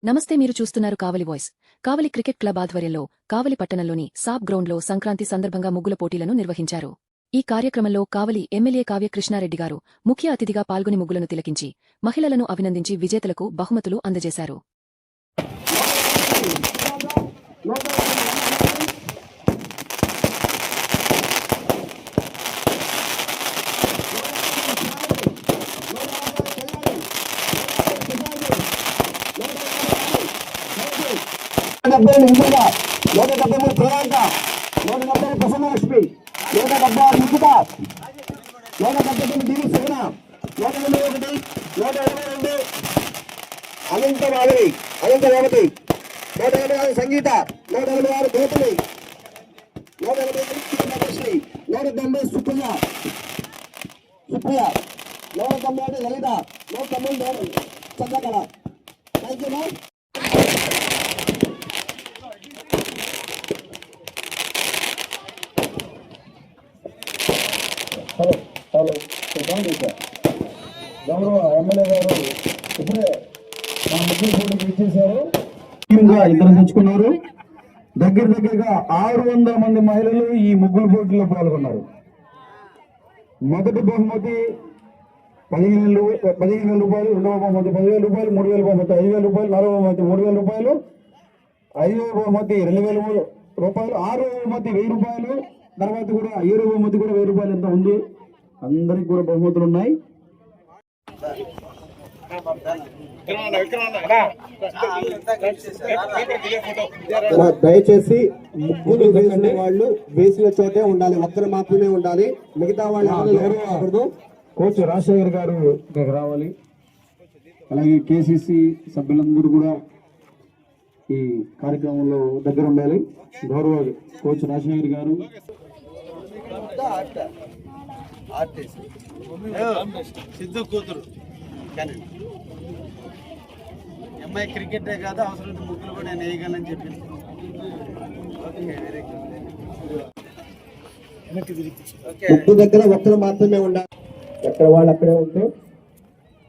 నమస్తే, మీరు చూస్తున్నారు కావలి వాయిస్. కావలి క్రికెట్ క్లబ్ ఆధ్వర్యంలో కావలి పట్టణంలోని సాబ్ గ్రౌండ్లో సంక్రాంతి సందర్భంగా ముగ్గుల పోటీలను నిర్వహించారు. ఈ కార్యక్రమంలో కావలి ఎమ్మెల్యే కావ్య కృష్ణారెడ్డి గారు ముఖ్య అతిథిగా పాల్గొని ముగ్గులను తిలకించి మహిళలను అభినందించి విజేతలకు బహుమతులు అందజేశారు. Priyanka 170 Prasannalakshmi 176 Mukhita 179 D V Sagana 181 122 Anantha Madhavi Anantha Revathi 186 Sangeetha 186 Gopali 186 190 Supriya 190 Lalitha 190 Chandrakala. Thank you. Hello గౌరవ ఎమ్మెల్యే గారు ఇప్పుడే మా ముగ్గురు పోటీకి ఇచ్చేశారు. ఇద్దరు తెచ్చుకున్నారు. దగ్గరగా 600 మంది మహిళలు ఈ ముగ్గురు పోటీలో పాల్గొన్నారు. మొదటి బహుమతి 15,000 రూపాయలు, రెండవ బహుమతి 10,000 రూపాయలు, 3,000 బహుమతి 5,000 రూపాయలు, 4వ బహుమతి 3,000 రూపాయలు, 5వ బహుమతి 2,000 రూపాయలు, 6వ బహుమతి 1,000 రూపాయలు, తర్వాత కూడా 7వ బహుమతి కూడా 1,000 రూపాయలు ఎంత ఉంది. అందరికి కూడా బహుమతులు ఉన్నాయి. దయచేసి ముగ్గురు వేసిన వాళ్ళు వేసిన చోటే ఉండాలి, ఒక్కరు మాత్రమే ఉండాలి, మిగతా వాళ్ళు. కోచ్ రాజశేఖర్ గారు ఇక్కడికి రావాలి. అలాగే కేసీసీ సభ్యులందరూ కూడా ఈ కార్యక్రమంలో దగ్గర ఉండాలి. గౌరవ కోచ్ రాజశేఖర్ గారు సిద్ధు కూతురు కానీ అమ్మాయి క్రికెటే కాదు, అవసరం ముగ్గులు కూడా నేను వేయగలని చెప్పింది. ముగ్గు దగ్గర ఒక్కరు మాత్రమే ఉండాలి. ఎక్కడ వాళ్ళు అక్కడే ఉంటే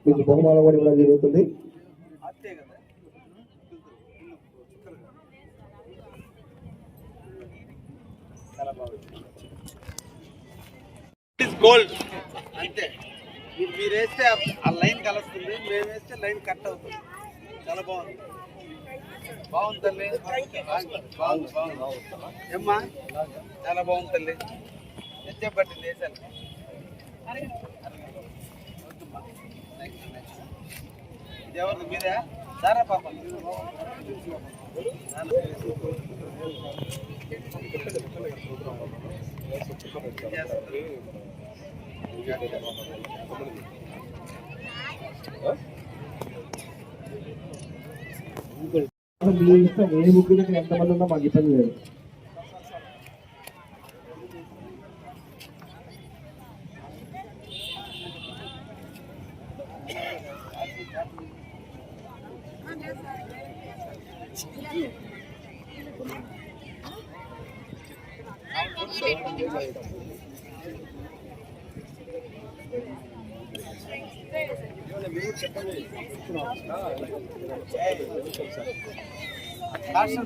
మీకు బహుమానం కూడా ఇవ్వడం జరుగుతుంది. గోల్డ్ అంతే. మీరు వేస్తే ఆ లైన్ కలుస్తుంది, మేము వేస్తే లైన్ కట్ అవుతుంది. చాలా బాగుంది, బాగుంది తల్లి, ఏమ్మా చాలా బాగుంది తల్లి. నిత్యం పట్టింది వేసాను. ఇది ఎవరిది? మీరే సారా పాప? ఏ ముగ్గురు దగ్గర ఎంతమంది ఉన్నా మాకు ఇబ్బంది లేదు.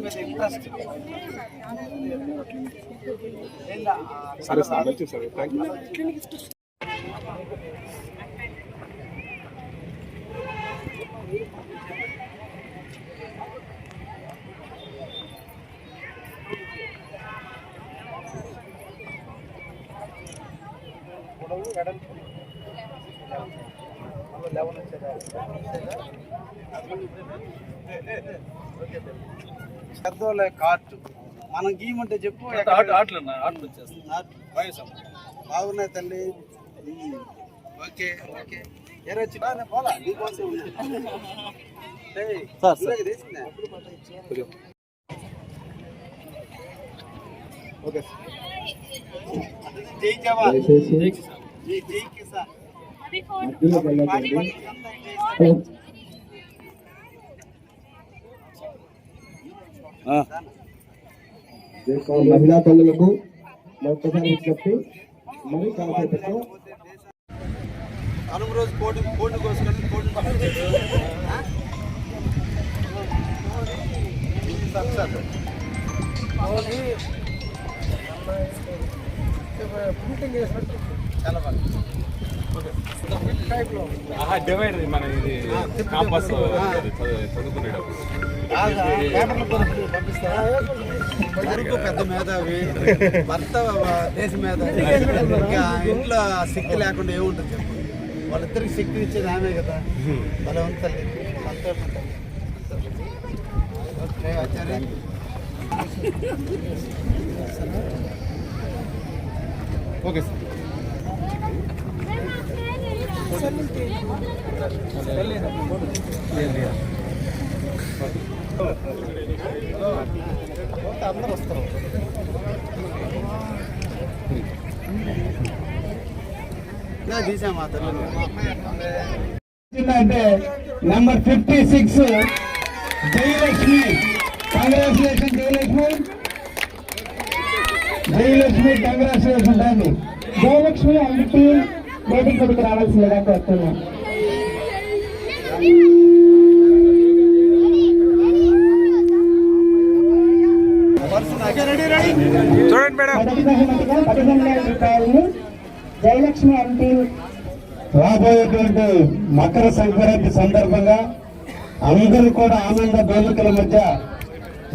మీద ఇంట్రెస్ట్ సరే సార్, మంచిది సార్, థ్యాంక్ యూ. పెద్దోళ్ళ కార్టు మనం గీయమంటే చెప్పు. ఆటలు వచ్చేస్తాయి బాగున్నాయి తల్లి. ఓకే ఓకే ఎరొచ్చి పోలా నీకోసం జై జవాన్ జై జై కిసాన్. మహిళా తల్లులకు మరొకసారి చెప్పి మరి కాసేపట్లో అనుమ రోజు కోడి కోసుకొని కోడిని డివైడ్ మన ఇది కాంపస్ చదువుకునేటప్పుడు కొడుకు పెద్ద మేధావి, భర్త దేశ మేధావి. ఇంకా ఇంట్లో శక్తి లేకుండా ఏముంటుంది చెప్పు. వాళ్ళిద్దరికి శక్తి ఇచ్చేది ఆమె కదా. వాళ్ళ ఉంచాలి ఓకే ఆచార్య. Okay sir. అందరూ వస్తారు. తీసామా అంటే number 56 Jayalakshmi. Congratulation Jayalakshmi. Jayalakshmi congratulation అండి. జయలక్ష్మి అందుకే వేదిక మీదకి రావాల్సిందిగా కోరుతున్నాం. చూడండి మేడం. మొదటి బహుమతిగా 15,000 రూపాయలని జయలక్ష్మి ఎంపీ. రాబోయేటువంటి మకర సంక్రాంతి సందర్భంగా అందరూ కూడా ఆనంద వేడుకల మధ్య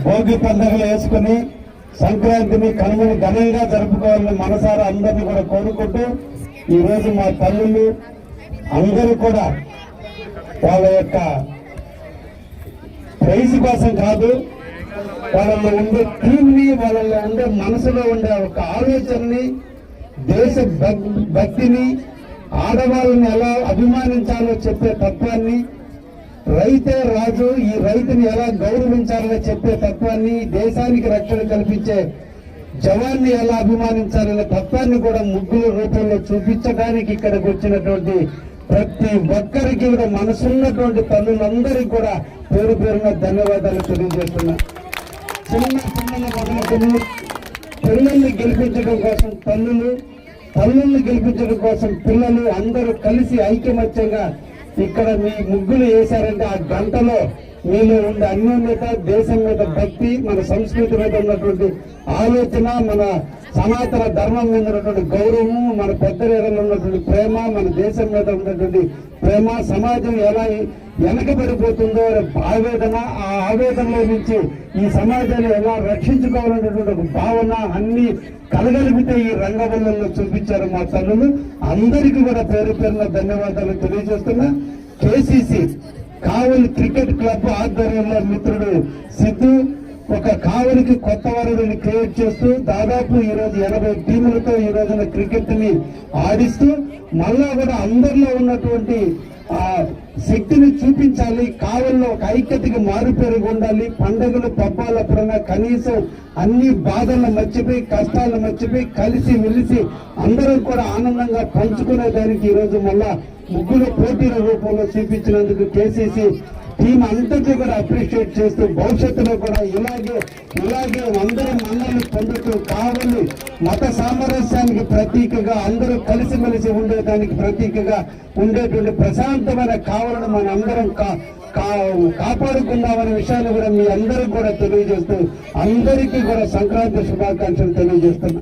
భోగి పండుగలు వేసుకుని సంక్రాంతిని కనుమని ఘనంగా జరుపుకోవాలని మనసారా అందరినీ కూడా కోరుకుంటూ ఈ రోజు మా తల్లులు అందరూ కూడా వాళ్ళ యొక్క ప్రైజ్ కోసం కాదు, వాళ్ళలో ఉండే టీంని, వాళ్ళలో ఉండే మనసులో ఉండే ఒక ఆలోచనని, దేశ భక్తిని, ఆడవాళ్ళని ఎలా అభిమానించాలో చెప్పే తత్వాన్ని, రైతే రాజు, ఈ రైతుని ఎలా గౌరవించాలో చెప్పే తత్వాన్ని, దేశానికి రక్షణ కల్పించే జవాన్ని ఎలా అభిమానించాలనే తత్వాన్ని కూడా ముగ్గుల రూపంలో చూపించడానికి ఇక్కడికి వచ్చినటువంటి ప్రతి ఒక్కరికి కూడా మనసున్నటువంటి తల్లులందరికీ కూడా పేరు పేరున ధన్యవాదాలు తెలియజేస్తున్నా. చిన్న పిల్లల మొదలుకొని పిల్లల్ని గెలిపించడం కోసం తల్లుల్ని గెలిపించడం కోసం పిల్లలు అందరూ కలిసి ఐకమత్యంగా ఇక్కడ మీ ముగ్గులు వేశారంటే ఆ గంటలో మీలో ఉండే అన్యోన్యత, దేశం మీద భక్తి, మన సంస్కృతి మీద ఉన్నటువంటి ఆలోచన, మన సనాతన ధర్మం మీద ఉన్నటువంటి గౌరవము, మన పెద్దల ఉన్నటువంటి ప్రేమ, మన దేశం మీద ఉన్నటువంటి ప్రేమ, సమాజం ఎలా వెనకబడిపోతుందో ఆవేదన, ఆ ఆవేదనలో నుంచి ఈ సమాజాన్ని ఎలా రక్షించుకోవాలనేటువంటి ఒక భావన అన్ని కలగలిపితే ఈ రంగవల్లలో చూపించారు మా తల్లులు. అందరికీ కూడా పేరు పేరున ధన్యవాదాలు తెలియజేస్తున్నా. కేసీసీ కావలి క్రికెట్ క్లబ్ ఆధ్వర్యంలో మిత్రుడు సిద్ధు ఒక కావలికి కొత్త వరుడిని క్రియేట్ చేస్తూ దాదాపు ఈ రోజు 80 టీములతో ఈ రోజున క్రికెట్ ని ఆడిస్తూ మళ్ళా కూడా అందరిలో ఉన్నటువంటి ఆ శక్తిని చూపించాలి. కావల్లో ఒక ఐక్యతకి మారుపేరుగా ఉండాలి. పండుగలు పబ్బాలప్పుడైనా కనీసం అన్ని బాధలను మర్చిపోయి, కష్టాలను మర్చిపోయి కలిసి మెలిసి అందరూ కూడా ఆనందంగా పంచుకునే దానికి ఈ రోజు మళ్ళా ముగ్గురు పోటీల రూపంలో చూపించినందుకు కేసీసీ టీం అంతటి కూడా అప్రిషియేట్ చేస్తూ భవిష్యత్తులో కూడా ఇలాగే అందరూ మన్నలు పొందుతూ కావలి మత సామరస్యానికి ప్రతీకగా అందరూ కలిసిమెలిసి ఉండేదానికి ప్రతీకగా ఉండేటువంటి ప్రశాంతమైన కావలను మన అందరం కాపాడుకుందామనే విషయాన్ని కూడా మీ అందరూ కూడా తెలియజేస్తూ అందరికీ కూడా సంక్రాంతి శుభాకాంక్షలు తెలియజేస్తున్నాం.